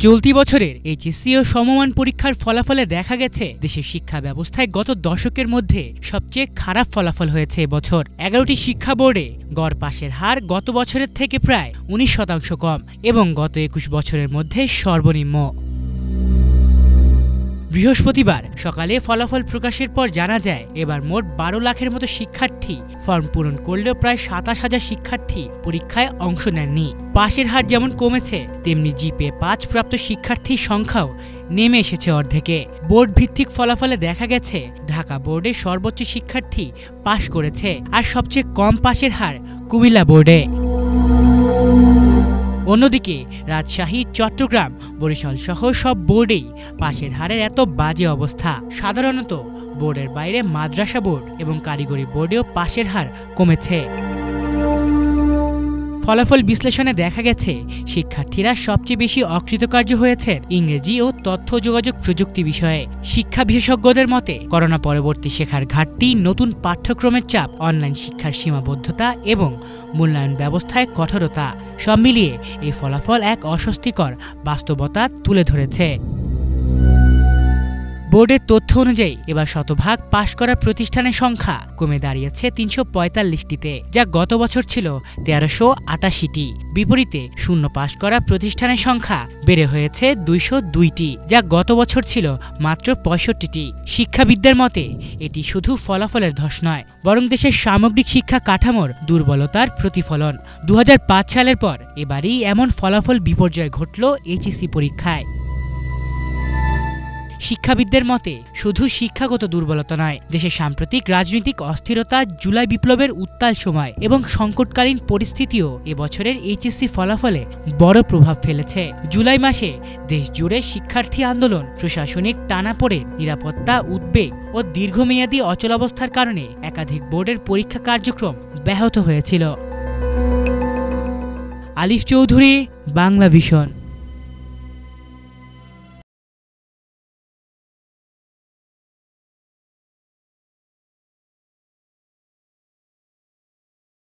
চলতি বছরের এইচএসসি ও সমমান পরীক্ষার ফলাফলে দেখা গেছে দেশের শিক্ষা ব্যবস্থায় গত দশকের মধ্যে সবচেয়ে খারাপ ফলাফল হয়েছে এবছর। 11টি শিক্ষা বোর্ডে গড় পাশের হার গত বছরের থেকে প্রায় 19% কম এবং গত 21 বছরের মধ্যে সর্বনিম্ন। বৃহস্পতিবার সকালে ফলাফল প্রকাশের পর জানা যায় এবার মোট 12 লাখের মতো শিক্ষার্থী ফর্ম পূরণ করলেও প্রায় 27,000 শিক্ষার্থী পরীক্ষায় অংশ নেননি। পাশের হার যেমন কমেছে তেমনি জিপিএ 5 প্রাপ্ত শিক্ষার্থীর সংখ্যাও নেমে এসেছে অর্ধেকে। বোর্ড ভিত্তিক ফলাফলে দেখা গেছে ঢাকা বোর্ডে সর্বোচ্চ শিক্ষার্থী পাশ করেছে আর সবচেয়ে কম পাশের হার কুমিল্লা বোর্ডে। অন্যদিকে রাজশাহী, চট্টগ্রাম, বরিশাল সহ সব বোর্ডেই পাশের হারের এত বাজে অবস্থা। সাধারণত বোর্ডের বাইরে মাদ্রাসা বোর্ড এবং কারিগরি বোর্ডেও পাশের হার কমেছে। ফলাফল বিশ্লেষণে দেখা গেছে শিক্ষার্থীরা সবচেয়ে বেশি অকৃতকার্য হয়েছে ইংরেজি ও তথ্য যোগাযোগ প্রযুক্তি বিষয়ে। শিক্ষা বিশেষজ্ঞদের মতে করোনা পরবর্তী শেখার ঘাটতি, নতুন পাঠ্যক্রমের চাপ, অনলাইন শিক্ষার সীমাবদ্ধতা এবং মূল্যায়ন ব্যবস্থায় কঠোরতা সব মিলিয়ে এই ফলাফল এক অস্বস্তিকর বাস্তবতা তুলে ধরেছে। বোর্ডের তথ্য অনুযায়ী এবার শতভাগ পাশ করা প্রতিষ্ঠানের সংখ্যা কমে দাঁড়িয়েছে 345টিতে, যা গত বছর ছিল 1388টি। বিপরীতে শূন্য পাশ করা প্রতিষ্ঠানের সংখ্যা বেড়ে হয়েছে 202টি, যা গত বছর ছিল মাত্র 65টি। শিক্ষাবিদদের মতে এটি শুধু ফলাফলের ধস নয়, বরং দেশের সামগ্রিক শিক্ষা কাঠামোর দুর্বলতার প্রতিফলন। 2005 সালের পর এবারই এমন ফলাফল বিপর্যয় ঘটল এইচএসসি পরীক্ষায়। শিক্ষাবিদদের মতে শুধু শিক্ষাগত দুর্বলতা নয়, দেশের সাম্প্রতিক রাজনৈতিক অস্থিরতা, জুলাই বিপ্লবের উত্তাল সময় এবং সংকটকালীন পরিস্থিতিও এবছরের এইচএসসি ফলাফলে বড় প্রভাব ফেলেছে। জুলাই মাসে দেশ জুড়ে শিক্ষার্থী আন্দোলন, প্রশাসনিক টানাপোড়েন, নিরাপত্তা, উদ্বেগ ও দীর্ঘমেয়াদী অচলাবস্থার কারণে একাধিক বোর্ডের পরীক্ষা কার্যক্রম ব্যাহত হয়েছিল। আলিফ চৌধুরী, বাংলা ভিশন।